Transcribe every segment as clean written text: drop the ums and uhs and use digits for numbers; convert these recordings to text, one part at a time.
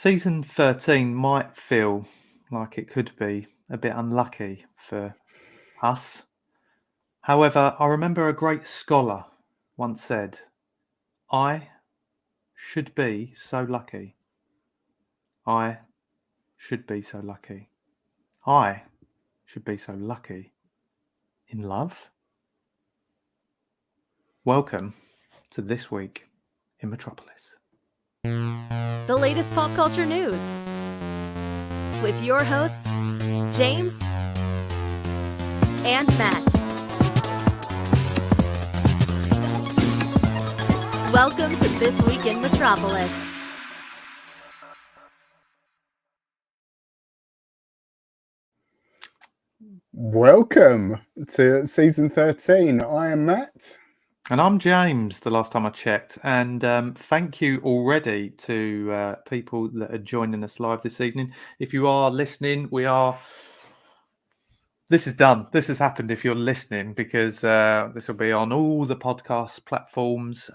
Season 13 might feel like it could be a bit unlucky for us. However, I remember a great scholar once said, I should be so lucky. I should be so lucky. I should be so lucky in love. Welcome to This Week in Metropolis. The latest pop culture news with your hosts, James and Matt. Welcome to This Week in Metropolis. Welcome to season 13. I am Matt. And I'm James, the last time I checked. And thank you already to people that are joining us live this evening. If you are listening, this is done. This has happened if you're listening, because this will be on all the podcast platforms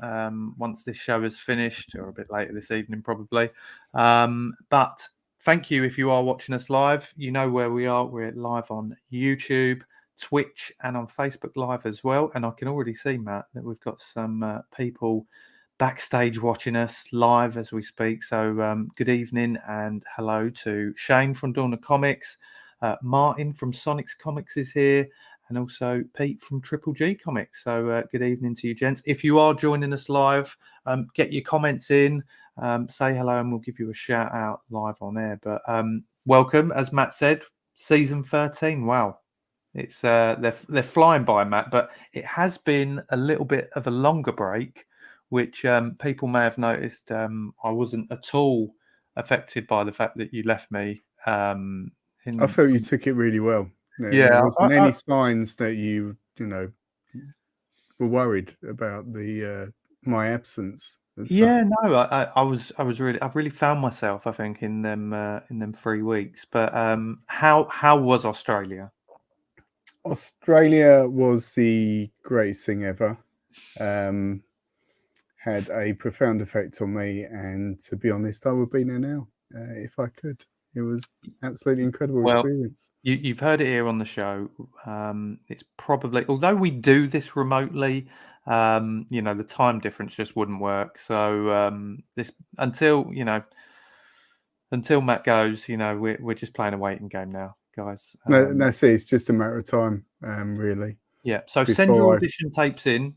once this show is finished, or a bit later this evening probably. But thank you if you are watching us live. You know where we are. We're live on YouTube, Twitch, and on Facebook Live as well. And I can already see, Matt, that we've got some people backstage watching us live as we speak. So good evening and hello to Shane from Dawn of Comics. Martin from Sonic's Comics is here, and also Pete from Triple G Comics. So good evening to you, gents. If you are joining us live, get your comments in, say hello, and we'll give you a shout out live on air. But welcome, as Matt said, season 13. Wow. It's they're flying by, Matt, but it has been a little bit of a longer break, which people may have noticed. I wasn't at all affected by the fact that you left me. I felt you took it really well. Yeah, there wasn't any signs that you were worried about my absence. Yeah, no, I really found myself, I think, in them 3 weeks. But how was Australia? Australia was the greatest thing ever. Had a profound effect on me, and to be honest, I would be there now if I could. It was absolutely incredible experience. You've heard it here on the show. It's probably, although we do this remotely, the time difference just wouldn't work. So this until Matt goes, we're just playing a waiting game now, guys. That's it. It's just a matter of time, really. Yeah. So send your audition tapes in,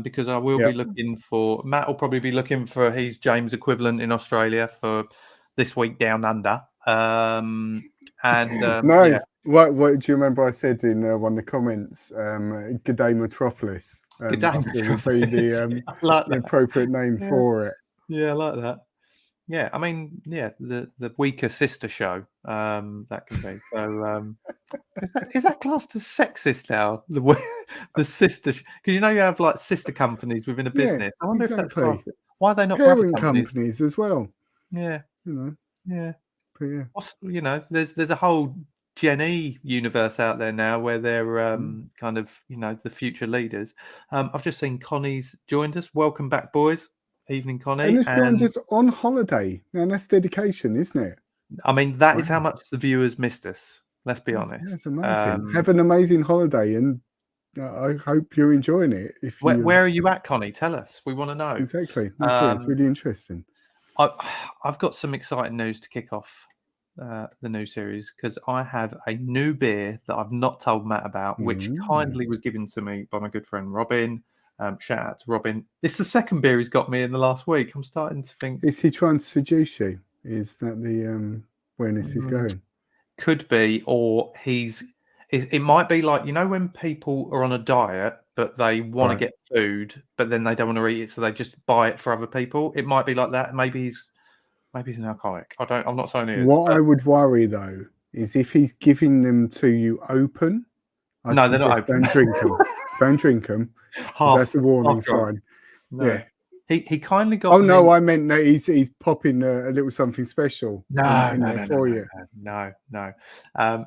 because I will be looking for. Matt will probably be looking for his James equivalent in Australia for This Week Down Under. No. Yeah. What do you remember I said in one of the comments? Good day, Metropolis. Good day, Metropolis. Would be the appropriate name for it. Yeah, I like that. Yeah, I mean, yeah, the weaker sister show, that can be. So is that classed as sexist now? The sister, because you have like sister companies within a business. I wonder if that's classed. Why are they not parent companies as well? Yeah, yeah. But yeah, there's a whole Gen E universe out there now where they're kind of the future leaders. I've just seen Connie's joined us. Welcome back, boys. Evening, Connie. And it's joined us on holiday. Now that's dedication, isn't it? I mean, that is how much the viewers missed us. Let's be honest. That's amazing. Have an amazing holiday, and I hope you're enjoying it. Where are you at, Connie? Tell us. We want to know. Exactly. That's it's really interesting. I've got some exciting news to kick off the new series, because I have a new beer that I've not told Matt about, which kindly was given to me by my good friend Robin. Shout out to Robin. It's the second beer he's got me in the last week. I'm starting to think. Is he trying to seduce you? Is that the where this is going? Could be, or it might be like, when people are on a diet but they want to get food, but then they don't want to eat it, so they just buy it for other people. It might be like that. Maybe he's an alcoholic. I'm not saying he is. What I would worry though is if he's giving them to you open. No, they're not open. Don't drink them. Don't drink them. That's the warning sign. No. Yeah. He kindly got. Oh no, I meant that he's popping a little something special. No, for you. No.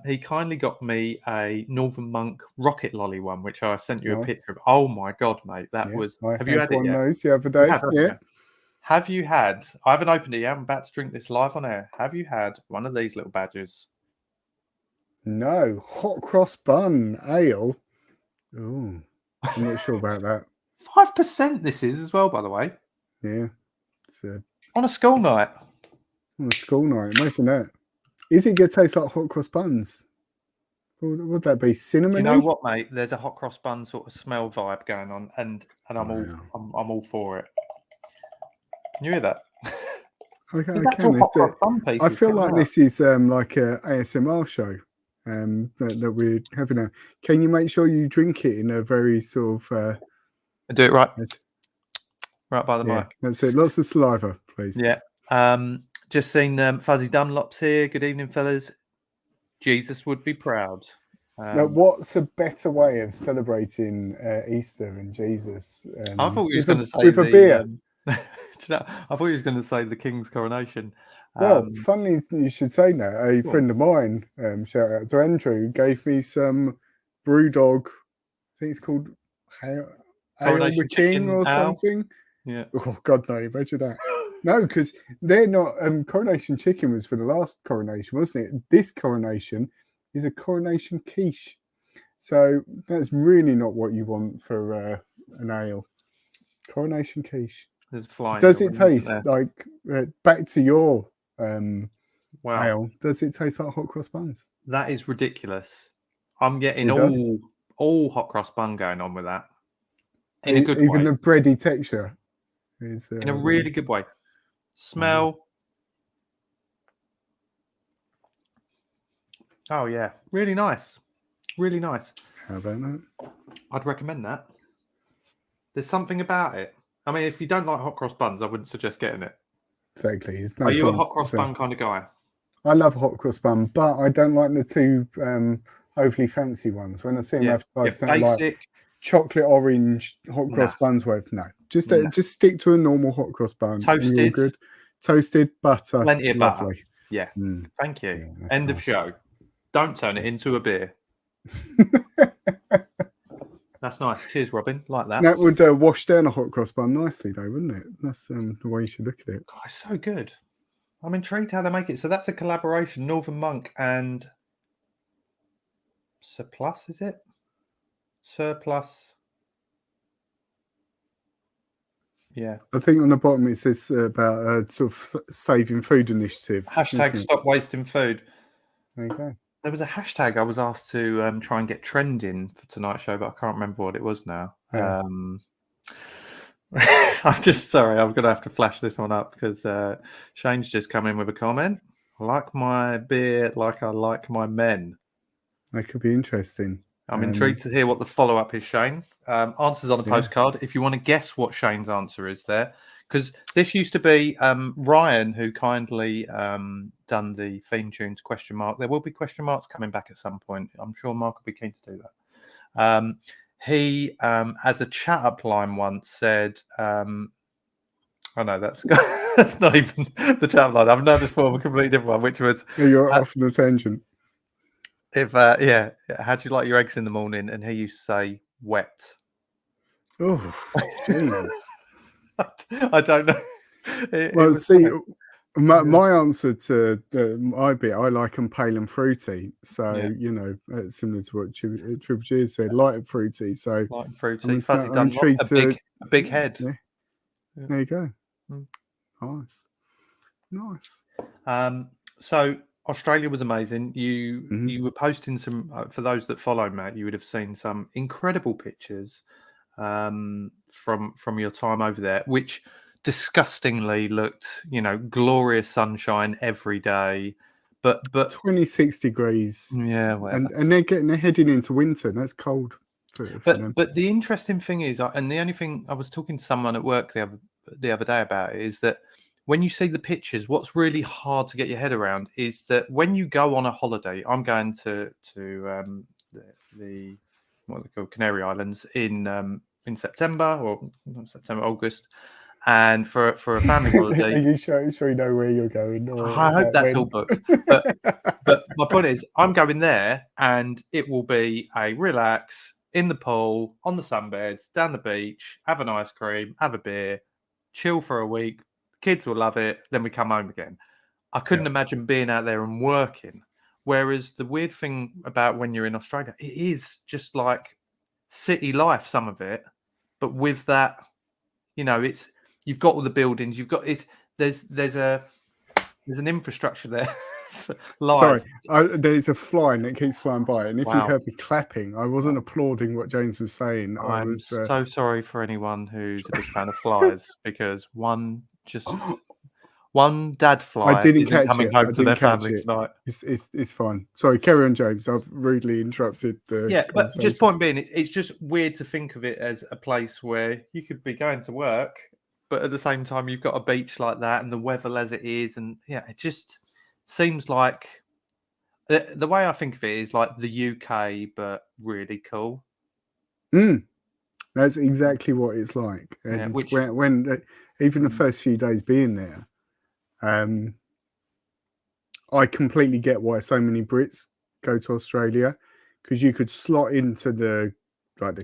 He kindly got me a Northern Monk Rocket Lolly one, which I sent you a picture of. Oh my god, mate, that was. Have you had one of those the other day? Have you had? I haven't opened it yet. I'm about to drink this live on air. Have you had one of these little badges? No, hot cross bun ale. Oh, I'm not sure about that. 5% this is as well, by the way. Yeah, it's On a school night. on a school night. Imagine that. Is it going to taste like hot cross buns? Would that be cinnamon? You know what, mate? There's a hot cross bun sort of smell vibe going on, and I'm all for it. Can you hear that? I There's can. actual hot cross bun pieces I feel coming like out. this is like a ASMR show that we're having now. Can you make sure you drink it in a very sort of Do it right, that's- right by the yeah, mic. that's it. Lots of saliva, please. Yeah. Just seen Fuzzy Dunlop's here. Good evening, fellas. Jesus would be proud. Now, what's a better way of celebrating Easter and Jesus? I thought you was with going to say with a beer. Do you know, I thought you was going to say the King's coronation. Well, funnily you should say that. A Cool. friend of mine, shout out to Andrew, gave me some Brewdog. I think it's called Ale Coronation the King Chicken or Ale? something. Yeah. Oh God, no! Imagine that. No, because they're not. Coronation Chicken was for the last coronation, wasn't it? This coronation is a coronation quiche. So that's really not what you want for an ale. Coronation quiche. There's a fly. Does in it the wind, isn't taste there? like back to your Wow, ale? Does it taste like hot cross buns? that is ridiculous. I'm getting It does. all hot cross bun going on with that in a good Even way. the bready texture is In a really good way. Smell. Oh yeah, really nice. Really nice. How about that? I'd recommend that. There's something about it. I mean, if you don't like hot cross buns, I wouldn't suggest getting it. Exactly. It's no Are you a point. hot cross bun kind of guy? I love hot cross bun, but I don't like the two overly fancy ones. When I see them Yeah, advertised, I don't like basic. chocolate orange hot cross buns with no. Just stick to a normal hot cross bun. And you're all Toasted. good. Toasted butter. Plenty of butter. Lovely. Yeah. Mm. Thank you. Yeah, that's End of nice. show. Don't turn it into a beer. That's nice. Cheers, Robin. Like that. That would wash down a hot cross bun nicely, though, wouldn't it? That's the way you should look at it. God, it's so good. I'm intrigued how they make it. So that's a collaboration, Northern Monk and Surplus, is it? Surplus. Yeah. I think on the bottom it says about a sort of saving food initiative. Hashtag stop wasting food. There you go. There was a hashtag I was asked to try and get trending for tonight's show, but I can't remember what it was now. Yeah. I'm just sorry. I'm going to have to flash this one up because Shane's just come in with a comment. I like my beer like I like my men. That could be interesting. I'm intrigued to hear what the follow-up is, Shane. Answers on a postcard. If you want to guess what Shane's answer is there. Because this used to be Ryan who kindly done the theme tune to question mark. There will be question marks coming back at some point. I'm sure Mark will be keen to do that. He, as a chat up line once, said, oh no, that's that's not even the chat up line. I've noticed for a completely different one, which was... You're off the tangent. If how do you like your eggs in the morning? And he used to say, wet. Oh, jeez. I don't know. Well, see, my answer to my bit, I like them pale and fruity. So, you know, similar to what Triple G said, light and fruity. So, light and fruity. I'm Fuzzy Dunlop, intrigued a big head. Yeah. There you go. Mm. Nice. So Australia was amazing. You were posting some, for those that follow Matt, you would have seen some incredible pictures from your time over there, which disgustingly looked, you know, glorious sunshine every day, but 26 degrees. Yeah, whatever. And they're heading into winter. And that's cold for them. But the interesting thing is, and the only thing I was talking to someone at work the other day about it, is that when you see the pictures, what's really hard to get your head around is that when you go on a holiday, I'm going to the what they call Canary Islands in September or September, August, and for a family holiday. Are you sure you know where you're going? I hope that's all booked. But my point is, I'm going there, and it will be a relax in the pool, on the sunbeds, down the beach, have an ice cream, have a beer, chill for a week, kids will love it. Then we come home again. I couldn't imagine being out there and working. Whereas the weird thing about when you're in Australia, it is just like city life, some of it, but with that, it's you've got all the buildings, there's an infrastructure there. Sorry, there's a fly that keeps flying by, and if you Wow. heard me clapping, I wasn't applauding what James was saying. I I'm was so sorry for anyone who's a big fan of flies because one dad fly I didn't isn't catch coming it. home I to their didn't catch family it. tonight. It's fine. Sorry, carry on, James. I've rudely interrupted the Yeah, but conversation. just point being, it's just weird to think of it as a place where you could be going to work, but at the same time you've got a beach like that and the weather as it is, and it just seems like the way I think of it is like the UK, but really cool. That's exactly what it's like. And when even the first few days being there, I completely get why so many Brits go to Australia, because you could slot into the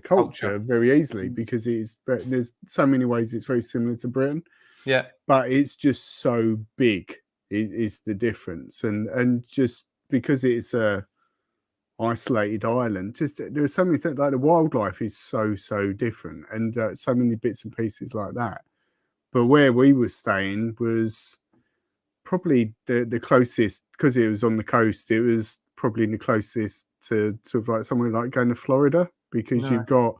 culture very easily, because there's so many ways it's very similar to Britain. Yeah, but it's just so big is the difference, and just because it's a isolated island, just there are so many things, like the wildlife is so different, and so many bits and pieces like that. But where we were staying was probably the closest, because it was on the coast, it was probably the closest to sort of like somewhere like going to Florida, because you've got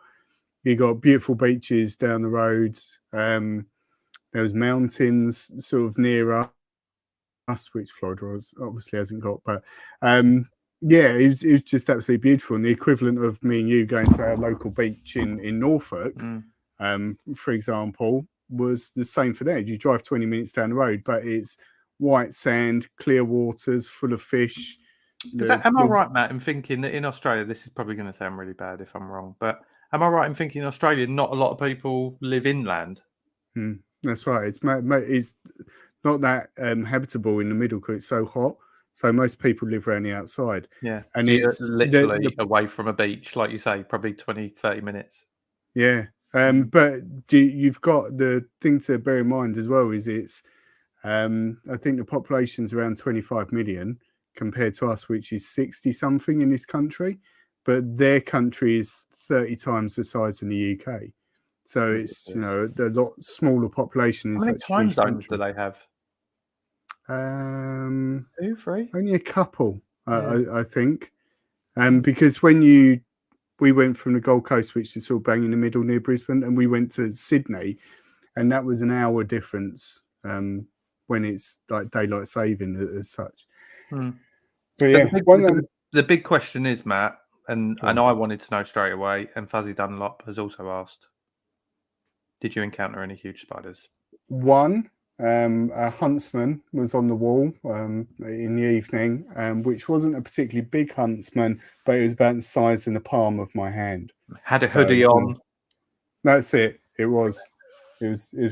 beautiful beaches down the road. There was mountains sort of near us, which Florida obviously hasn't got, but it was just absolutely beautiful. And the equivalent of me and you going to our local beach in Norfolk, for example, was the same for there. You drive 20 minutes down the road, but it's white sand, clear waters, full of fish. Am I right, Matt, in thinking that in Australia, this is probably going to sound really bad if I'm wrong, but am I right in thinking in Australia not a lot of people live inland? That's right. It's not that habitable in the middle because it's so hot. So most people live around the outside. Yeah, and so it's literally away from a beach, like you say, probably 20, 30 minutes. Yeah, but you've got the thing to bear in mind as well is it's I think the population's around 25 million compared to us, which is 60 something in this country, but their country is 30 times the size in the UK. So it's a lot smaller population in How many such time huge zones country. do they have? 2, 3? Only a couple, I think. Because when we went from the Gold Coast, which is sort of bang in the middle near Brisbane, and we went to Sydney, and that was an hour difference when it's like daylight saving as such. But yeah, the big question is, Matt, and I wanted to know straight away, and Fuzzy Dunlop has also asked, did you encounter any huge spiders? A huntsman was on the wall in the evening, which wasn't a particularly big huntsman, but it was about the size in the palm of my hand. Had a hoodie on. That's it. It was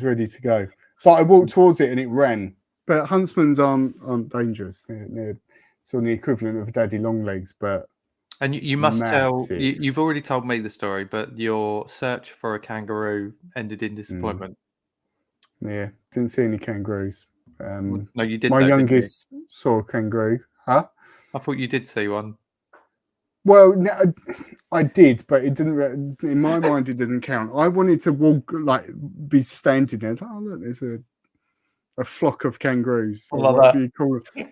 ready to go. But I walked towards it and it ran. But huntsmans aren't dangerous. They're sort of the equivalent of daddy long legs, but and you must tell. You've already told me the story, but your search for a kangaroo ended in disappointment. Yeah, didn't see any kangaroos. No, you did. My youngest saw a kangaroo. Huh? I thought you did see one. Well, no, I did, but it didn't. In my mind, it doesn't count. I wanted to walk, be standing there. Oh, look, there's a flock of kangaroos, or whatever you call it.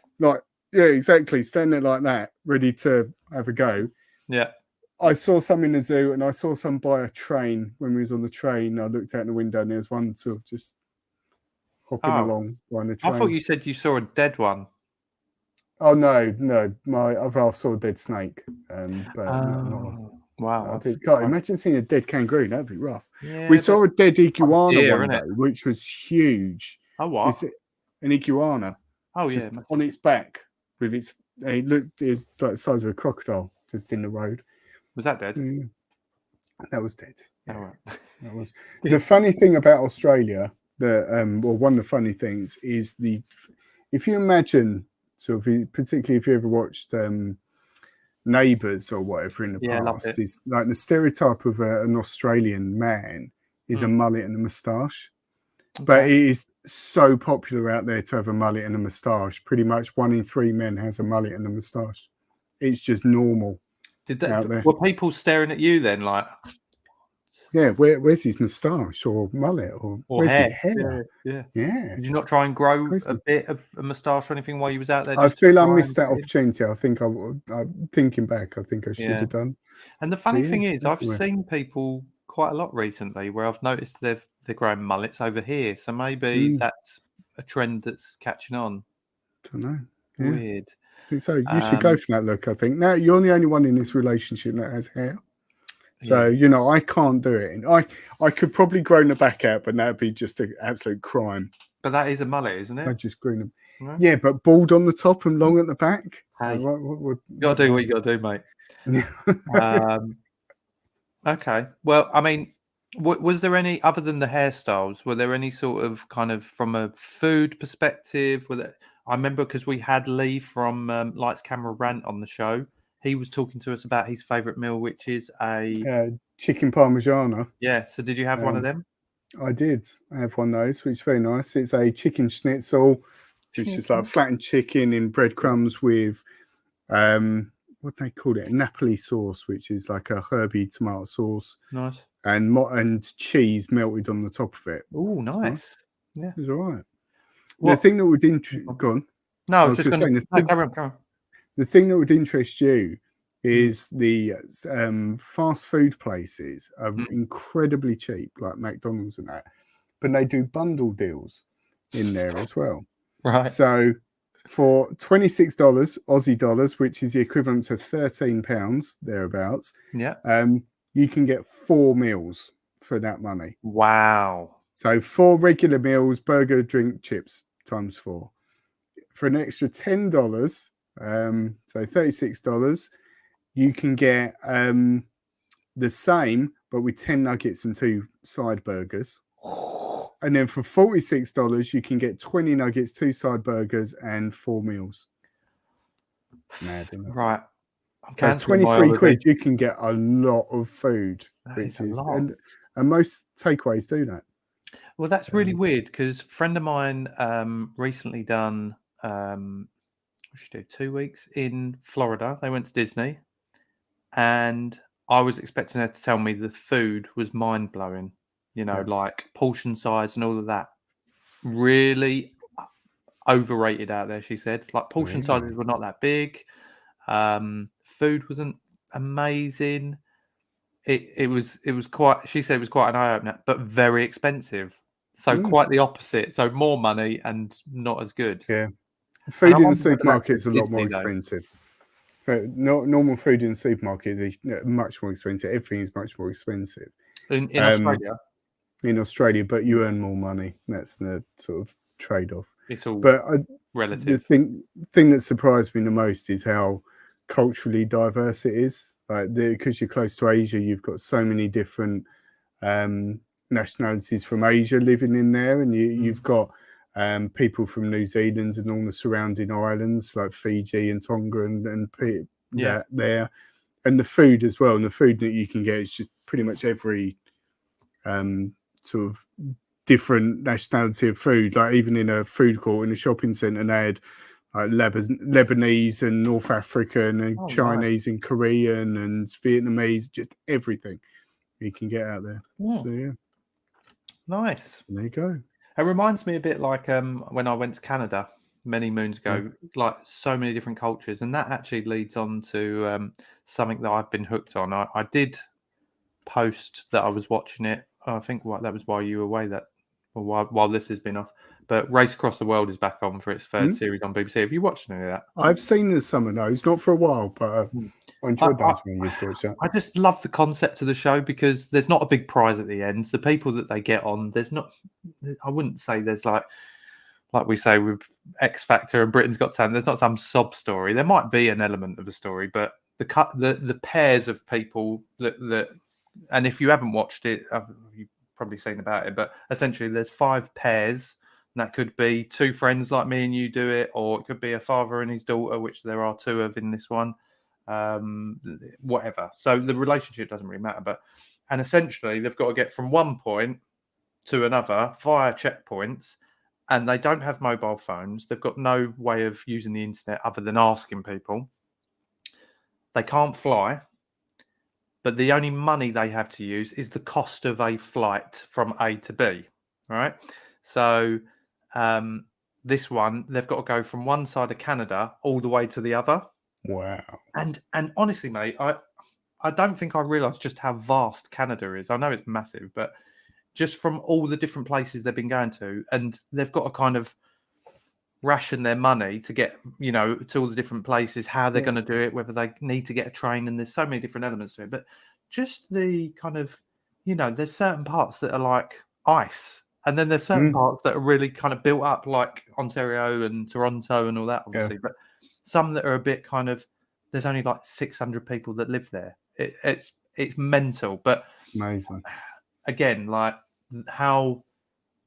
Yeah, exactly. Stand there like that, ready to have a go. Yeah. I saw some in the zoo, and I saw some by a train. When we was on the train, I looked out the window, and there was one sort of just hopping along on the train. I thought you said you saw a dead one. Oh no! My other half saw a dead snake. Wow! God, imagine seeing a dead kangaroo. That'd be rough. Yeah, we saw a dead iguana one day, which was huge. Oh, what? It's an iguana. Oh yeah, on its back with its. It was like the size of a crocodile, just in the road. Was that dead? That was dead. Yeah. Oh, right. That was the funny thing about Australia. One of the funny things is if you imagine, sort of, particularly if you ever watched Neighbours or whatever in the past, is like the stereotype of an Australian man is a mullet and a moustache. But Okay. it is so popular out there to have a mullet and a moustache. Pretty much 1 in 3 men has a mullet and a moustache. It's just normal out there. Were people staring at you then, like, Yeah, where's his moustache or mullet or or where's his hair? hair? Yeah. Yeah, Did you not try and grow a crazy. bit of a moustache or anything while you was out there? I Just to feel I try missed and that fit in? opportunity. I think thinking back, I think I should Yeah. have done. And the But funny yeah, thing is, I've everywhere. seen people quite a lot recently where I've noticed they're growing mullets over here. So maybe Mm, that's a trend that's catching on. don't know. Yeah, Weird. I think so. You should go Um, for that look. I think now you're the only one in this relationship that has hair. So yeah. I can't do it. And I could probably grow the back out, but that'd be just an absolute crime. But that is a mullet, isn't I it? just grow them. No? Yeah, but bald on the top and long at the back. Hey, What you got to do what you got to do, mate. Um, okay. Well, I mean, was there any, other than the hairstyles, were there any sort of kind of from a food perspective? I remember because we had Lee from Lights Camera Rant on the show. He was talking to us about his favourite meal, which is Chicken parmigiana. yeah. So did you have one of them? I did. I have one of those, which is very nice. It's a chicken schnitzel, which is like flattened chicken in breadcrumbs with what they call it, a Napoli sauce, which is like a herby tomato sauce, Nice. and cheese melted on the top of it. Oh, It's nice. Yeah. It was all right. What? The thing that would go on. No, I was just going to say carry on. the thing that would interest you is the fast food places are incredibly cheap, like McDonald's and that, but they do bundle deals in there as well. Right. So for $26 Aussie dollars, which is the equivalent to £13 thereabouts, Yeah. you can get 4 meals for that money. Wow. So 4 regular meals, burger, drink, chips times 4. For an extra $10, so $36, you can get the same, but with 10 nuggets and 2 side burgers. And then for $46, you can get 20 nuggets, 2 side burgers, and 4 meals. Mad, isn't it? Right. So 23 quid, you can get a lot of food, That is a lot. And most takeaways do that. Well, that's really weird because a friend of mine recently done, what should do, 2 weeks in Florida. They went to Disney, and I was expecting her to tell me the food was mind blowing. Like portion size and all of that. Really overrated out there, she said. Like portion sizes were not that big. Food wasn't amazing. It was quite. She said it was quite an eye opener, but very expensive. So quite the opposite. So more money and not as good. Yeah, food in the supermarket is a lot more expensive. Normal food in the supermarket is much more expensive. Everything is much more expensive in Australia. In Australia, but you earn more money. That's the sort of trade-off. It's all The relative. thing that surprised me the most is how culturally diverse it is. Like because you're close to Asia, you've got so many different nationalities from Asia living in there, and you've got people from New Zealand and all the surrounding islands like Fiji and Tonga and there, and the food as well. And the food that you can get is just pretty much every sort of different nationality of food. Like even in a food court in a shopping centre, they had Lebanese and North African and Chinese and Korean and Vietnamese, just everything you can get out there. So yeah, nice. There you go. It reminds me a bit like when I went to Canada many moons ago, like so many different cultures, and that actually leads on to something that I've been hooked on. I did post that I was watching it. I think that was while you were away, while this has been off. But Race Across the World is back on for its third series on BBC. Have you watched any of that? I've seen some of those, not for a while, but I enjoyed those when I used to watch that. I just love the concept of the show because there's not a big prize at the end. The people that they get on, I wouldn't say there's like we say with X Factor and Britain's Got Talent, there's not some sob story. There might be an element of a story, but the pairs of people that and if you haven't watched it, you've probably seen about it, but essentially there's 5 pairs. And that could be 2 friends like me and you do it, or it could be a father and his daughter, which there are 2 of in this one. Whatever. So the relationship doesn't really matter. And essentially they've got to get from one point to another via checkpoints, and they don't have mobile phones. They've got no way of using the internet other than asking people. They can't fly, but the only money they have to use is the cost of a flight from A to B. Right? So this one, they've got to go from one side of Canada all the way to the other. Wow. And honestly, mate, I don't think I realised just how vast Canada is. I know it's massive, but just from all the different places they've been going to, and they've got to kind of ration their money to get, to all the different places, how they're going to do it, whether they need to get a train, and there's so many different elements to it. But just the kind of, there's certain parts that are like ice, and then there's certain parts that are really kind of built up, like Ontario and Toronto and all that, obviously. But some that are a bit kind of, there's only like 600 people that live there. It's mental, but amazing. Again, like how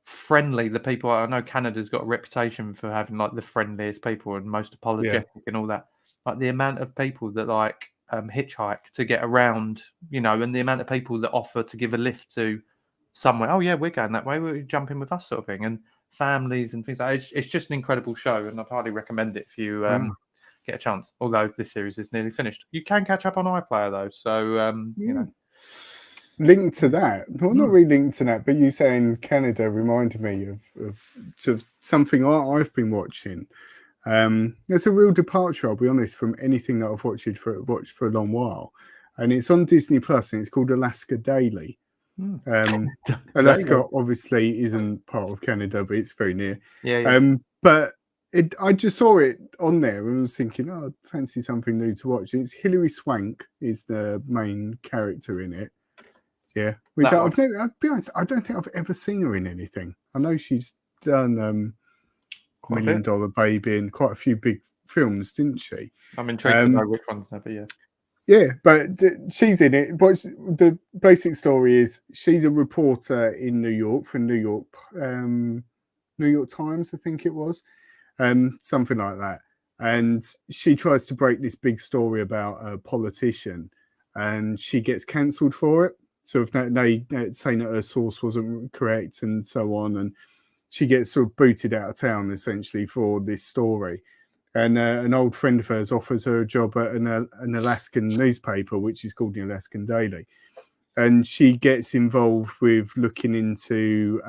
friendly the people are. I know Canada's got a reputation for having like the friendliest people and most apologetic and all that. Like the amount of people that like hitchhike to get around, and the amount of people that offer to give a lift to somewhere. Oh yeah, we're going that way. We're jumping with us, sort of thing. And families and things like that. It's just an incredible show, and I'd highly recommend it if you get a chance. Although this series is nearly finished, you can catch up on iPlayer though. So linked to that, well, not really linked to that, but you saying Canada reminded me of sort of something I've been watching. It's a real departure, I'll be honest, from anything that I've watched for a long while, and it's on Disney Plus, and it's called Alaska Daily. Alaska obviously isn't part of Canada, but it's very near. But I just saw it on there and was thinking, I fancy something new to watch. It's Hilary Swank is the main character in it. Yeah, which I'll be honest, I don't think I've ever seen her in anything. I know she's done $1 Million Baby and quite a few big films, didn't she? I'm intrigued to know which one's never, Yeah, but she's in it. But the basic story is she's a reporter in New York for New York Times, I think it was, something like that. And she tries to break this big story about a politician, and she gets cancelled for it. So if they saying that her source wasn't correct and so on, and she gets sort of booted out of town essentially for this story. And an old friend of hers offers her a job at an Alaskan newspaper, which is called the Alaskan Daily. And she gets involved with looking into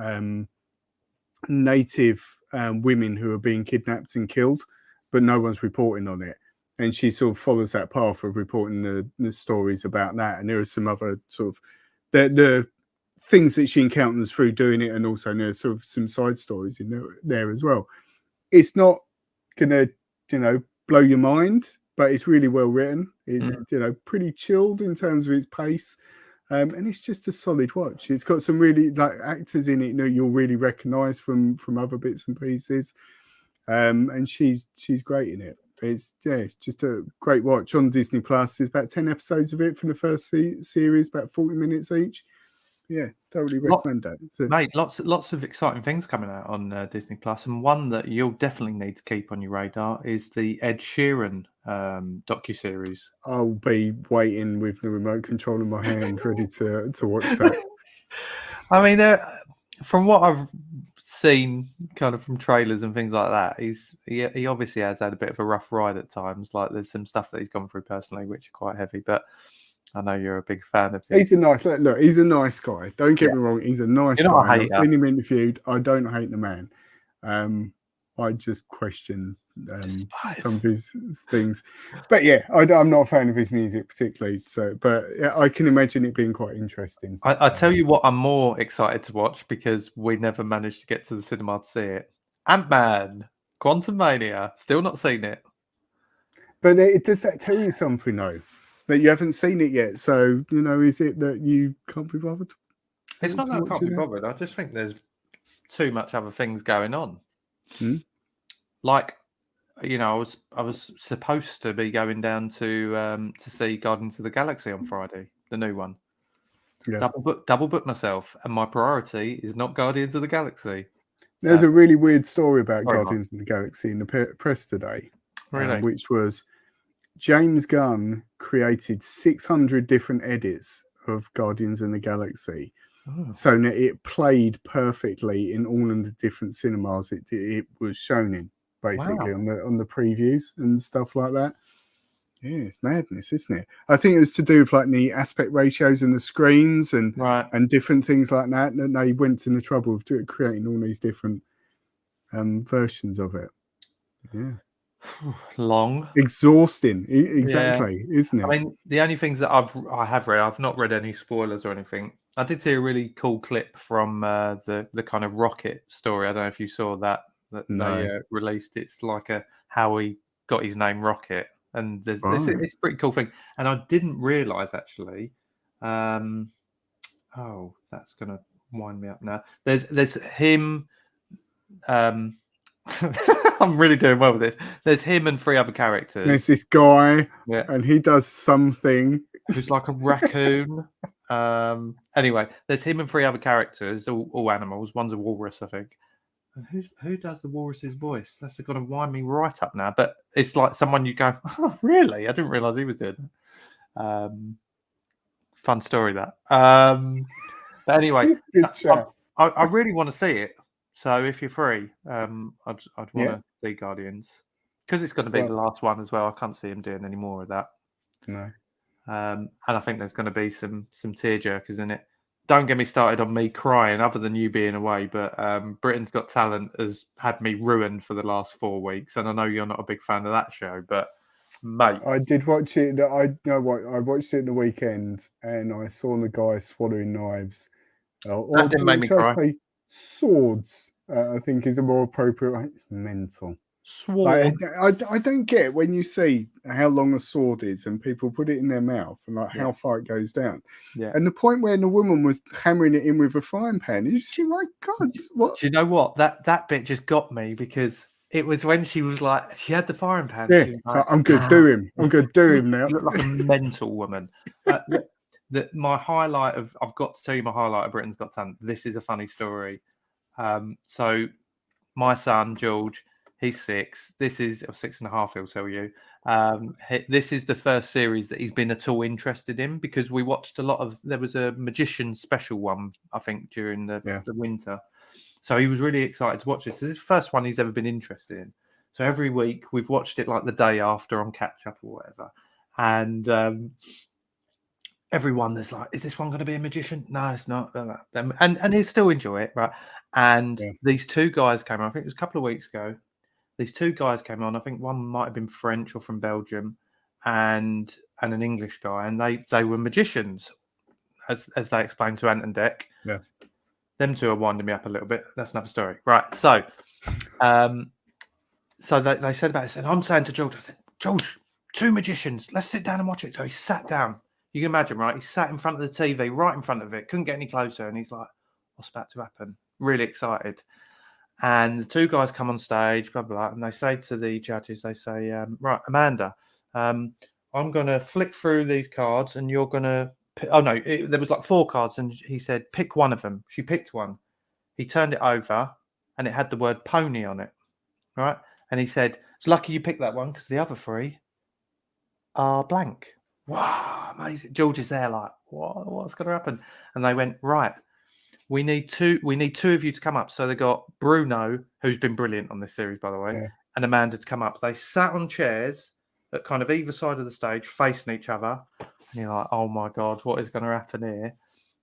native women who are being kidnapped and killed, but no one's reporting on it. And she sort of follows that path of reporting the stories about that. And there are some other sort of the things that she encounters through doing it, and also there's sort of some side stories in there as well. It's not gonna, blow your mind, but it's really well written. It's pretty chilled in terms of its pace, and it's just a solid watch. It's got some really like actors in it you'll really recognise from other bits and pieces, and she's great in it. It's just a great watch on Disney Plus. There's about 10 episodes of it from the first series, about 40 minutes each. Yeah, totally recommend that. Mate, lots of exciting things coming out on Disney Plus, and one that you'll definitely need to keep on your radar is the Ed Sheeran docuseries. I'll be waiting with the remote control in my hand, ready to watch that. I mean, from what I've seen, kind of from trailers and things like that, he obviously has had a bit of a rough ride at times. Like there's some stuff that he's gone through personally, which are quite heavy, but I know you're a big fan of him. He's a nice guy. Don't get me wrong. He's a nice guy. I've seen him interviewed. I don't hate the man. I just question some of his things. But yeah, I'm not a fan of his music particularly. So, but I can imagine it being quite interesting. I tell you what, I'm more excited to watch because we never managed to get to the cinema to see it. Ant-Man, Quantumania, still not seen it. But does that tell you something though? That you haven't seen it yet, so is it that you can't be bothered? It's not that I can't be bothered. I just think there's too much other things going on. Like, I was supposed to be going down to see Guardians of the Galaxy on Friday, the new one. Yeah. Double book myself, and my priority is not Guardians of the Galaxy. There's a really weird story about Guardians of the Galaxy in the press today, which was James Gunn created 600 different edits of Guardians of the Galaxy, Oh, so that it played perfectly in all of the different cinemas it was shown in, basically wow. on the previews and stuff like that. Yeah, it's madness, isn't it? I think it was to do with like the aspect ratios and the screens and Right. different things like that. And they went to the trouble of creating all these different versions of it. Yeah, Long. exhausting, Yeah. exactly, isn't I it? mean, the only things that I have read, I've not read any spoilers or anything. I did see a really cool clip from the kind of rocket story. I don't know if you saw that they No, released. It's like a how he got his name Rocket, and right. it's a pretty cool thing. And I didn't realize actually. Oh, that's gonna wind me up now. There's him. Um, I'm really doing well with this. There's him and three other characters. There's this guy, Yeah. and he does something. Who's like a raccoon. Anyway, there's him and three other characters, all animals. One's a walrus, I think. And who does the walrus's voice? That's going to wind me right up now. But it's like someone you go, oh, really? I didn't realise he was doing that. Fun story that. But anyway, Good chat. I really want to see it. So if you're free, I'd want Yeah. to see Guardians because it's going to be Well, the last one as well. I can't see him doing any more of that. no. And I think there's going to be some tear jerkers in it. Don't get me started on me crying, other than you being away. But Britain's Got Talent has had me ruined for the last 4 weeks, and I know you're not a big fan of that show, but mate, I did watch it. I know what I watched it the weekend, and I saw the guy swallowing knives. that didn't make me should I cry. say swords? I think is a more appropriate. It's mental. Like, Sword. I don't get when you see how long a sword is and people put it in their mouth and like how far it goes down. Yeah. And the point where the woman was hammering it in with a frying pan, you see, my God, what? Do you know what? That bit just got me because it was when she was like, she had the firing pan. Yeah, She was so like, I'm good. Do him. I'm good. Do him now. You look like a mental woman. My highlight of, I've got to tell you my highlight of Britain's Got Talent. This is a funny story. So my son, George, he's 6. This is 6.5, he'll tell you. This is the first series that he's been at all interested in because we watched a lot of, there was a magician special one, I think, during the winter. So he was really excited to watch this. So this is the first one he's ever been interested in. So every week we've watched it like the day after on catch up or whatever. And everyone there's like, is this one going to be a magician? No, it's not. And he'll still enjoy it, right? And these two guys came on, I think it was a couple of weeks ago. These two guys came on. I think one might have been French or from Belgium, and an English guy, and they were magicians, as they explained to Ant and Dec. Yeah. Them two are winding me up a little bit. That's another story, right? So, so they said about it, and I'm saying to George, I said, George, 2 magicians, let's sit down and watch it. So he sat down. You can imagine, right? He sat in front of the TV, right in front of it, couldn't get any closer, and he's like, "What's about to happen?" Really excited. And the 2 guys come on stage, blah, blah, blah, and they say to the judges, they say, right, Amanda, I'm going to flick through these cards and you're going to... Oh, no, there was like 4 cards and he said, pick one of them. She picked one. He turned it over and it had the word pony on it, right? And he said, it's lucky you picked that one because the other 3 are blank. Wow, amazing. George is there like, what's going to happen? And they went, right. We need two of you to come up. So they got Bruno, who's been brilliant on this series, by the way, and Amanda to come up. They sat on chairs at kind of either side of the stage, facing each other. And you're like, oh my God, what is going to happen here?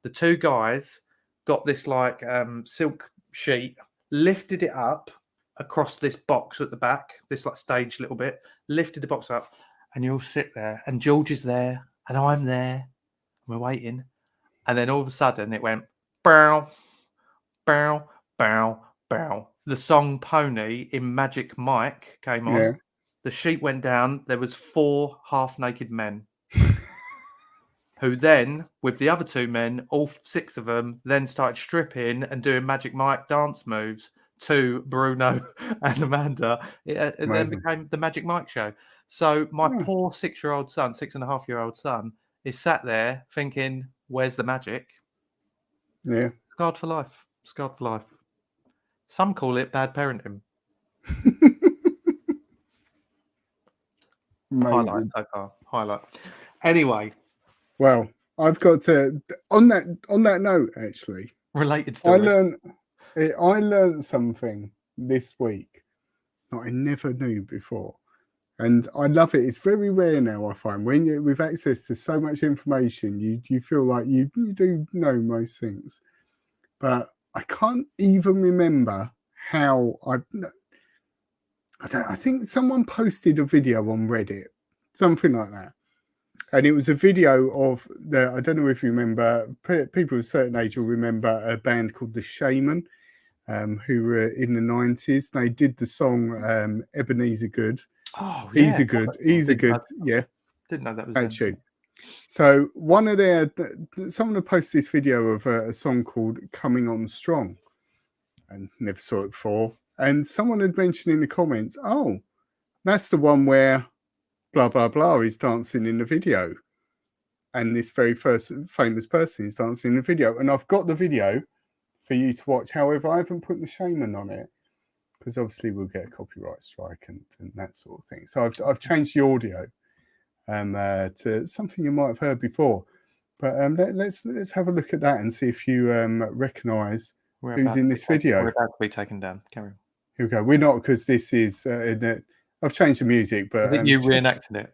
The 2 guys got this like silk sheet, lifted it up across this box at the back, this like stage little bit, lifted the box up, and you all sit there, and George is there, and I'm there, and we're waiting. And then all of a sudden it went, bow, bow, bow, bow. The song Pony in Magic Mike came on. Yeah. The sheet went down. There was 4 half-naked men who then, with the other 2 men, all 6 of them, then started stripping and doing Magic Mike dance moves to Bruno and Amanda. It then became the Magic Mike show. So my poor 6-year-old son, 6.5-year-old son, is sat there thinking, where's the magic? Yeah. Scarred for life. Scarred for life. Some call it bad parenting. Highlight so far. Highlight. Anyway. Well, I've got to on that note. Actually, Related I story. learned something this week that I never knew before, and I love it. It's very rare now. I find when you with access to so much information, you feel like you do know most things, but I can't even remember how I think someone posted a video on Reddit, something like that. And it was a video of I don't know if you remember, people of a certain age will remember a band called The Shaman, who were in the 90s. They did the song Ebenezer Good. Oh, yeah. Easy Good. Yeah. Didn't know that was that tune. So one of someone had posted this video of a song called Coming On Strong, and never saw it before. And someone had mentioned in the comments, oh, that's the one where blah, blah, blah is dancing in the video. And this very first famous person is dancing in the video. And I've got the video for you to watch. However, I haven't put The Shaman on it because obviously we'll get a copyright strike and that sort of thing. So I've changed the audio to something you might have heard before. But let's have a look at that and see if you recognise who's in this video. We're about to be taken down. Carry on. Here we go. We're not, because this is I've changed the music, but you reenacted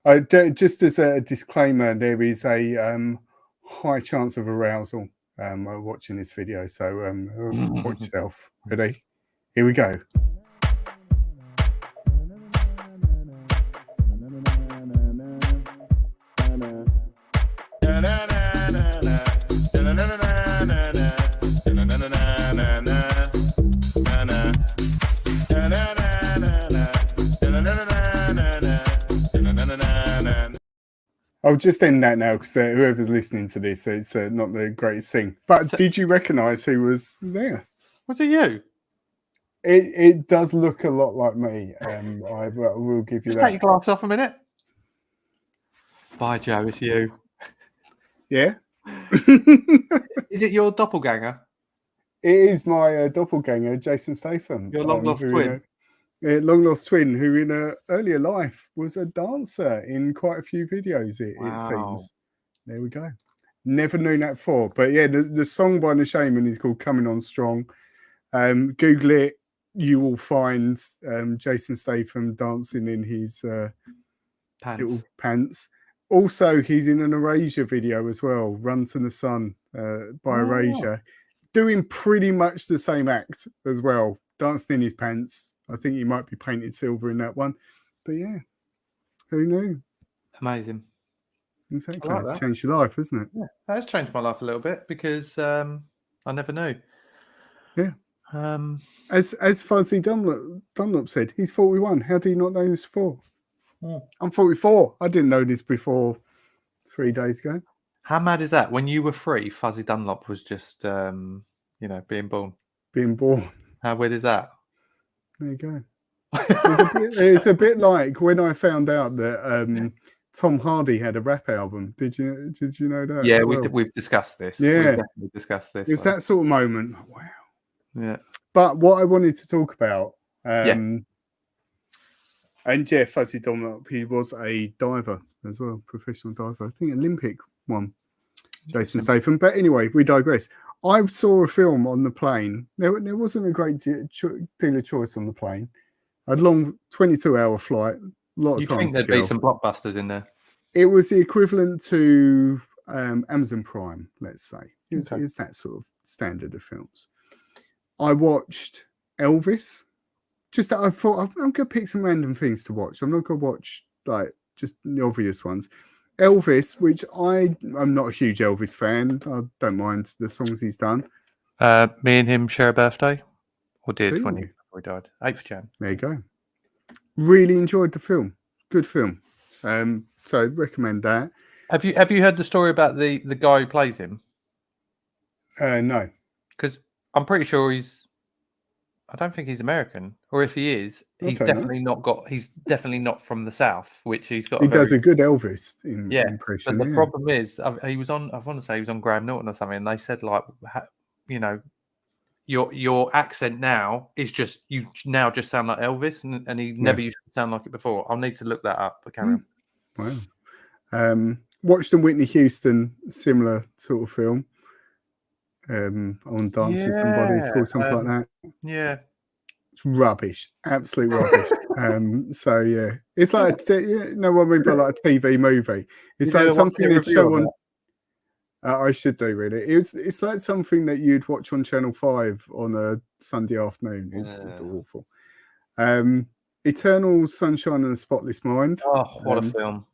it. Just as a disclaimer, there is a high chance of arousal watching this video, so watch yourself. Ready? Here we go. I'll just end that now because whoever's listening to this, it's not the greatest thing. But did you recognise who was there? Was it you? It does look a lot like me. I will give you Just that. take your glass off a minute. Bye, Joe. It's you. Yeah. Is it your doppelganger? It is my doppelganger, Jason Statham. Your long lost twin. Long lost twin, who in an earlier life was a dancer in quite a few videos. It seems. There we go. Never knew that before, but yeah, the song by The Shaman is called "Coming On Strong." Google it. You will find Jason Statham dancing in his little pants. Also, he's in an Erasure video as well, "Run to the Sun" by Erasure, doing pretty much the same act as well, dancing in his pants. I think he might be painted silver in that one. But yeah, who knew? Amazing. Exactly. It's changed your life, isn't it? Yeah, that has changed my life a little bit because I never knew. Yeah. As Fuzzy Dunlop said, he's 41. How do you not know this before? I'm 44. I didn't know this before 3 days ago. How mad is that? When you were 3, Fuzzy Dunlop was just, being born. Being born. How weird is that? There you go. It's a bit like when I found out that Tom Hardy had a rap album. Did you know that? Yeah, we've discussed this. Yeah, we've definitely discussed this. It was that sort of moment. Wow. Yeah. But what I wanted to talk about, and yeah, Fuzzy Dunlop, he was a diver as well, professional diver. I think Olympic one, Jason Statham. But anyway, we digress. I saw a film on the plane. There wasn't a great deal of choice on the plane. A long 22-hour flight. A lot of time. You'd think there'd be some blockbusters in there. It was the equivalent to Amazon Prime, let's say. It's that sort of standard of films. I watched Elvis. I thought I'm going to pick some random things to watch. I'm not going to watch like just the obvious ones. Elvis, which I'm not a huge Elvis fan. I don't mind the songs he's done. Me and him share a birthday, or did before he died. 8th Jan. There you go. Really enjoyed the film. Good film. So recommend that. Have you heard the story about the guy who plays him? No. Because I'm pretty sure I don't think he's American, or if he is, he's definitely not from the South, which he's got. He does a good Elvis impression. But the problem is, he was on. I want to say he was on Graham Norton or something, and they said like, your accent now is just you now just sound like Elvis, and he never used to sound like it before. I'll need to look that up. But carry on. Wow. watched a Whitney Houston similar sort of film. On Dance with Somebody, it's called something like that. Yeah. It's rubbish, absolute rubbish. So yeah, it's like you know what I mean by like a TV movie. It's like something they'd show on. I should do really. It's like something that you'd watch on Channel 5 on a Sunday afternoon. It's just awful. Eternal Sunshine and the Spotless Mind. Oh, what a film!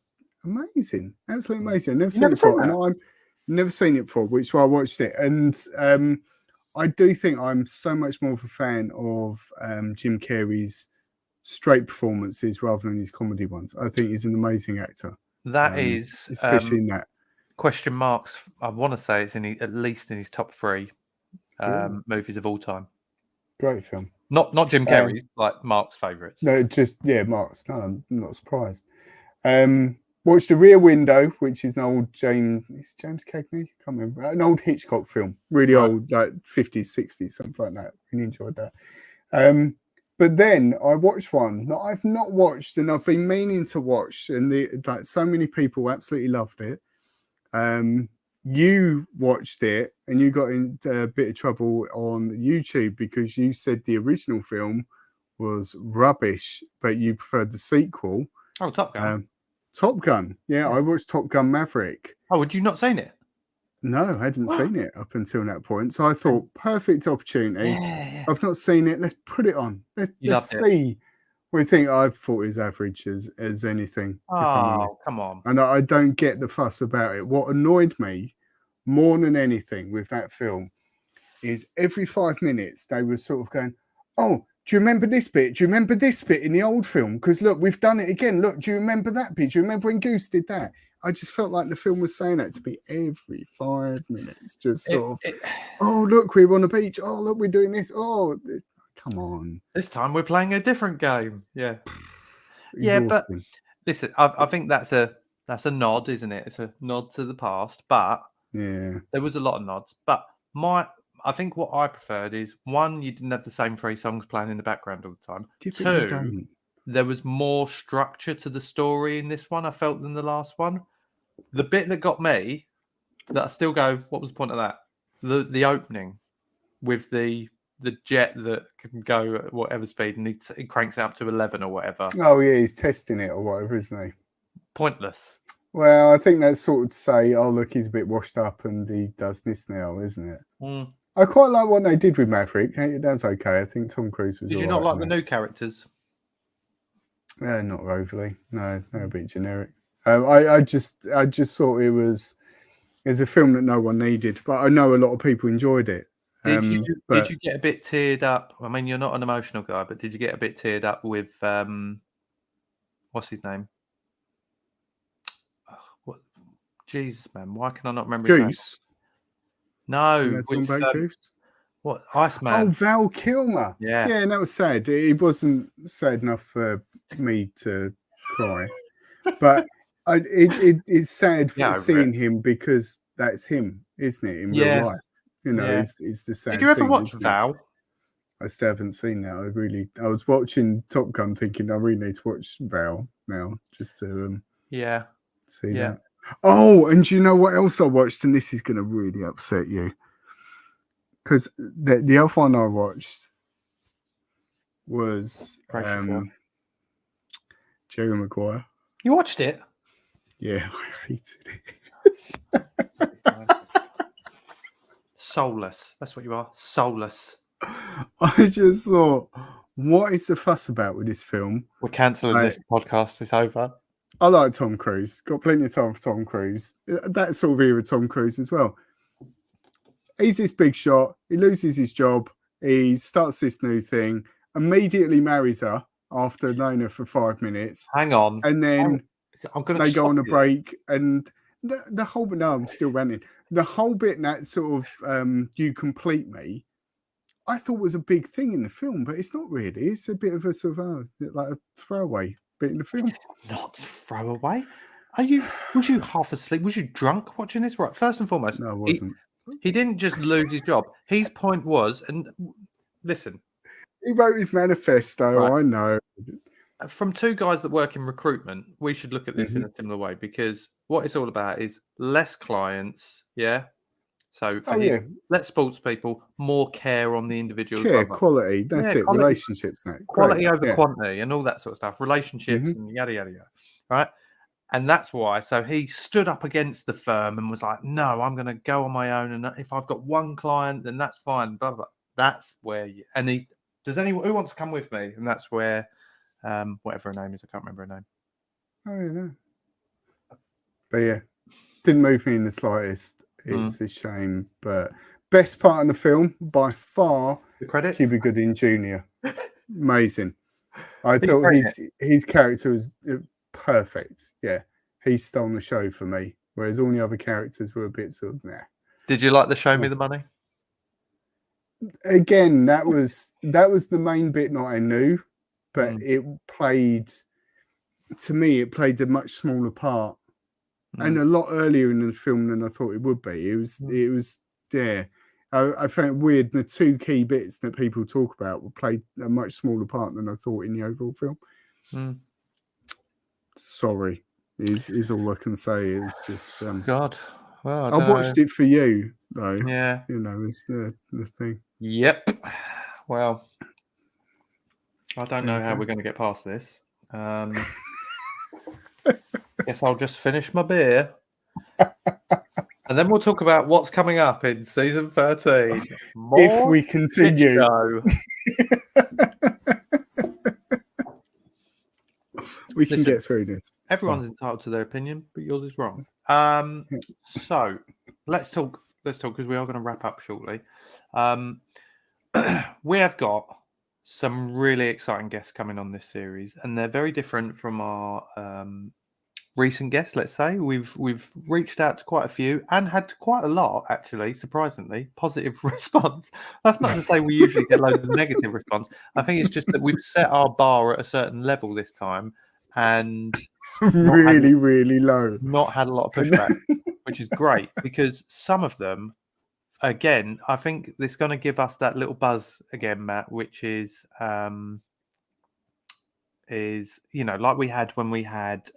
Amazing, absolutely amazing. Never seen it before, and I've never seen it before, which is why I watched it. And I do think I'm so much more of a fan of Jim Carrey's straight performances rather than his comedy ones. I think he's an amazing actor. That is especially in that. Question marks. I want to say it's at least in his top 3 movies of all time. Great film. Not Jim Carrey's, like Mark's favourites. No, just Mark's. No, I'm not surprised. Watched The Rear Window, which is an old James Cagney. Can't remember. An old Hitchcock film, really old, like 50s, 60s, something like that. Really enjoyed that. But then I watched one that I've not watched and I've been meaning to watch, and like so many people absolutely loved it. You watched it and you got in a bit of trouble on YouTube because you said the original film was rubbish, but you preferred the sequel. Oh, Top Gun. Top Gun. Yeah, I watched Top Gun Maverick. Oh, had you not seen it? No, I hadn't seen it up until that point. So I thought, perfect opportunity. Yeah. I've not seen it. Let's put it on. Let's see. We think I thought it was average as anything. Oh, come on. And I don't get the fuss about it. What annoyed me more than anything with that film is every 5 minutes they were sort of going, oh, do you remember this bit? Do you remember this bit in the old film? Because look, we've done it again. Look, do you remember that bit? Do you remember when Goose did that? I just felt like the film was saying that to me every 5 minutes. Just sort of, oh, look, we're on the beach. Oh, look, we're doing this. Oh, come on. This time we're playing a different game. Yeah. Exhausting. Yeah, but listen, I think that's a nod, isn't it? It's a nod to the past, but yeah, there was a lot of nods. But I think what I preferred is, one, you didn't have the same 3 songs playing in the background all the time. 2, there was more structure to the story in this one, I felt, than the last one. The bit that got me, that I still go, what was the point of that? The opening with the jet that can go at whatever speed and he cranks it up to 11 or whatever. Oh, yeah, he's testing it or whatever, isn't he? Pointless. Well, I think that's sort of to say, oh, look, he's a bit washed up and he does this now, isn't it? Mm. I quite like what they did with Maverick. That's okay. I think Tom Cruise was. Did you not like the new characters? Not overly. No, a bit generic. I just thought it was a film that no one needed, but I know a lot of people enjoyed it. Did you get a bit teared up? I mean, you're not an emotional guy, but did you get a bit teared up with what's his name? Oh, what? Jesus, man, why can I not remember his name? Goose. No, with, Goose. What, Iceman? Oh, Val Kilmer. Yeah, and that was sad. It wasn't sad enough for me to cry, but it's sad seeing him because that's him, isn't it? In real life, you know, it's the sad. Did you ever watch Val? I still haven't seen that. I was watching Top Gun, thinking I really need to watch Val now, just to see that. Oh, and do you know what else I watched? And this is going to really upset you. Because the other one I watched was Jerry Maguire. You watched it? Yeah, I hated it. Soulless. That's what you are. Soulless. I just thought, what is the fuss about with this film? We're cancelling this podcast. It's over. I like Tom Cruise. Got plenty of time for Tom Cruise. That sort of era Tom Cruise as well. He's this big shot. He loses his job. He starts this new thing. Immediately marries her after knowing her for 5 minutes. Hang on. And then they go on a break. And the whole bit, no, I'm still ranting. The whole bit that sort of You Complete Me, I thought was a big thing in the film, but it's not really. It's a bit of a sort of like a throwaway bit in the film. Not throwaway. Was you half asleep? Was you drunk watching this? Right. First and foremost, no, I wasn't. He didn't just lose his job. His point was, and listen, he wrote his manifesto. Right. I know. From 2 guys that work in recruitment, we should look at this in a similar way, because what it's all about is less clients. Yeah. So for Oh yeah, less sports people, more care on the individual care, driver. quality. That's Yeah, it. quality, Relationships. That great. quality over Yeah. quantity, and all that sort of stuff. Relationships Hmm. and yada yada yada. Right. And that's why. So he stood up against the firm and was like, "No, I'm going to go on my own. And if I've got one client, then that's fine." Blah blah. That's where. Does anyone who wants to come with me? And that's where, whatever her name is, I can't remember her name. Oh yeah. No. But yeah, didn't move me in the slightest. It's a shame, but best part of the film by far, The credits. Cuba Gooding Jr. Amazing. I He's thought great his character was perfect. Yeah, he stole the show for me, whereas all the other characters were a bit sort of nah. Did you like the Show Me the Money? Again, that was the main bit that I knew, but it played to me. It played a much smaller part, and a lot earlier in the film than I thought it would be. It was yeah. I found it weird. The two key bits that people talk about were played a much smaller part than I thought in the overall film. Sorry, is all I can say. It's just God. Well, I watched it for you though. Yeah. You know, it's the thing. Yep. Well, I don't know how Okay. we're going to get past this. Guess I'll just finish my beer. And then we'll talk about what's coming up in season 13. More If we continue. We can get through this. Everyone's entitled to their opinion, but yours is wrong. So let's talk because we are going to wrap up shortly. We have got some really exciting guests coming on this series, and they're very different from our recent guests. Let's say we've reached out to quite a few and had quite a lot, actually, surprisingly positive response. That's not to say we usually get loads of negative response. I think it's just that we've set our bar at a certain level this time, and really low. Not had a lot of pushback, which is great because some of them, again, I think it's going to give us that little buzz again, Matt, which is like we had when we had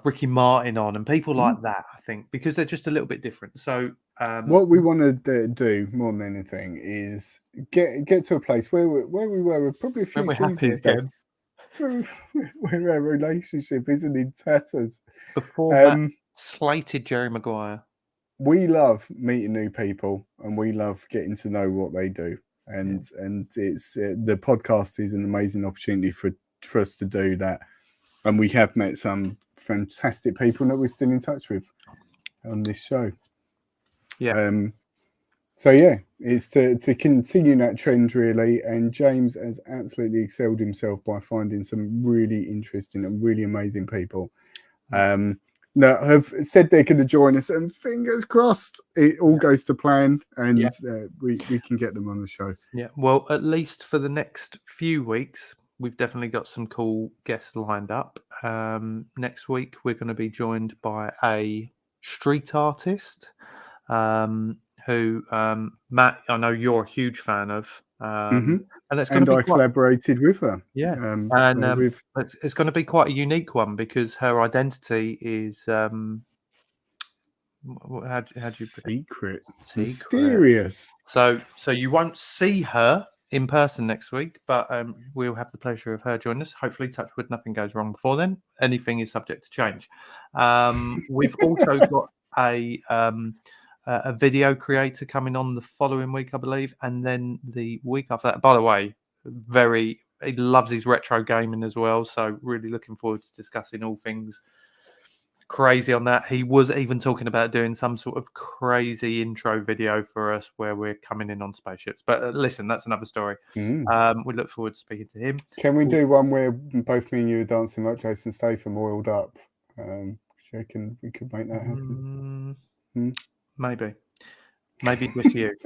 Ricky Martin on and people like that. I think because they're just a little bit different. So what we want to do more than anything is get to a place where we were probably a few seasons ago. Where our relationship isn't in tatters. Before Matt slated Jerry Maguire. We love meeting new people and we love getting to know what they do. And it's the podcast is an amazing opportunity for us to do that. And we have met some fantastic people that we're still in touch with on this show. Yeah. So yeah, it's to continue that trend really, and James has absolutely excelled himself by finding some really interesting and really amazing people that have said they're going to join us, and fingers crossed it all goes to plan and we can get them on the show. Yeah, well, at least for the next few weeks, we've definitely got some cool guests lined up. Next week, we're going to be joined by a street artist. Who Matt, I know you're a huge fan of, and that's going to be collaborated with her. Yeah, it's going to be quite a unique one because her identity is how do you secret, mysterious. So you won't see her in person next week, but we'll have the pleasure of her joining us. Hopefully, touch wood, nothing goes wrong before then. Anything is subject to change. We've also got a video creator coming on the following week, I believe, and then the week after that. By the way, he loves his retro gaming as well, so really looking forward to discussing all things crazy on that. He was even talking about doing some sort of crazy intro video for us where we're coming in on spaceships. But listen, that's another story. We look forward to speaking to him. Can we do one where both me and you are dancing like Jason Statham oiled up? We could make that happen. Maybe just you.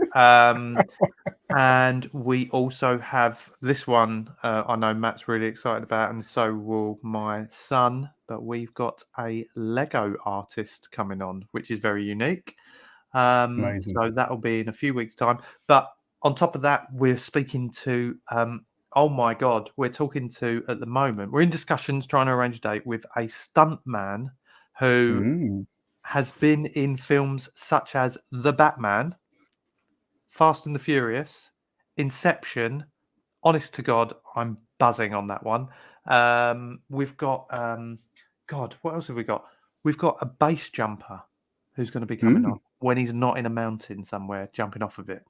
And we also have this one I know Matt's really excited about, and so will my son. But we've got a Lego artist coming on, which is very unique. So that'll be in a few weeks' time. But on top of that, we're speaking to Oh my God, we're talking to at the moment. We're in discussions trying to arrange a date with a stunt man who has been in films such as The Batman, Fast and the Furious, Inception. Honest to God, I'm buzzing on that one. We've got God, what else have we got? We've got a base jumper who's going to be coming on when he's not in a mountain somewhere, jumping off of it.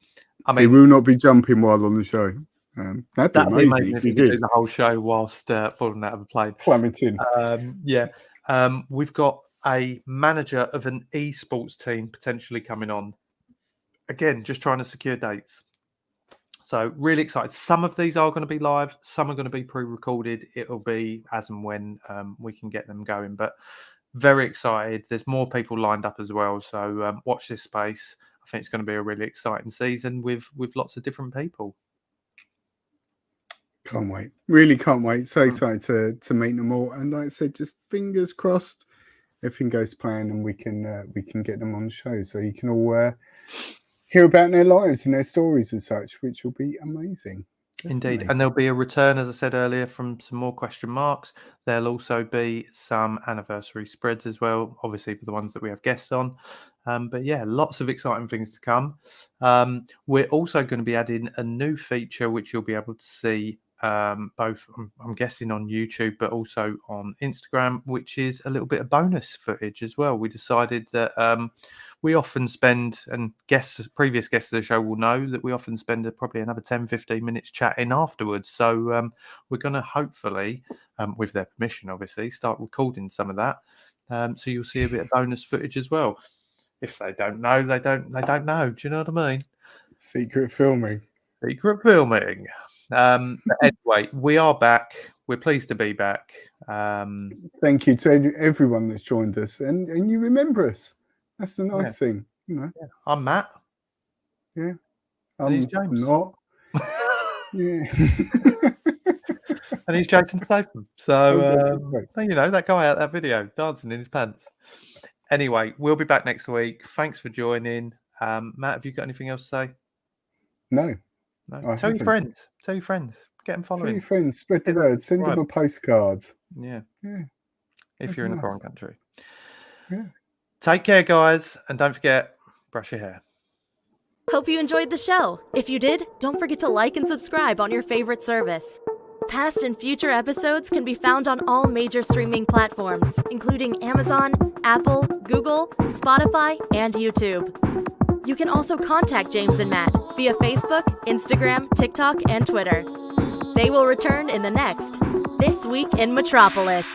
I mean, he will not be jumping while on the show. That'd be amazing if he could do the whole show whilst falling out of a plane. Plummeting. We've got a manager of an esports team potentially coming on. Again, just trying to secure dates. So really excited. Some of these are going to be live. Some are going to be pre-recorded. It'll be as and when we can get them going. But very excited. There's more people lined up as well. So watch this space. I think it's going to be a really exciting season with lots of different people. Can't wait. Really can't wait. So excited to meet them all. And like I said, just fingers crossed, everything goes to plan and we can get them on the show. So you can all hear about their lives and their stories and such, which will be amazing. Definitely. Indeed. And there'll be a return, as I said earlier, from some more question marks. There'll also be some anniversary spreads as well, obviously for the ones that we have guests on. But yeah, lots of exciting things to come. We're also going to be adding a new feature, which you'll be able to see both, I'm guessing, on YouTube, but also on Instagram, which is a little bit of bonus footage as well. We decided that we often spend, and previous guests of the show will know that we often spend probably another 10-15 minutes chatting afterwards. So we're going to hopefully, with their permission, obviously, start recording some of that. So you'll see a bit of bonus footage as well. If they don't know, they don't know. Do you know what I mean? Secret filming. Secret filming. But anyway, we are back. We're pleased to be back. Thank you to everyone that's joined us, and you remember us. That's the nice thing, you know. Yeah. I'm Matt. Yeah. And he's James. Not. Yeah. And he's Jason Statham. So you know, that guy out that video dancing in his pants. Anyway, we'll be back next week. Thanks for joining. Matt, have you got anything else to say? No. Tell your friends. Get them following. Tell your friends. Spread the word. Send them a postcard. Yeah. Yeah. If you're in a foreign country. Yeah. Take care, guys. And don't forget, brush your hair. Hope you enjoyed the show. If you did, don't forget to like and subscribe on your favorite service. Past and future episodes can be found on all major streaming platforms, including Amazon, Apple, Google, Spotify, and YouTube. You can also contact James and Matt via Facebook, Instagram, TikTok, and Twitter. They will return in the next This Week in Metropolis.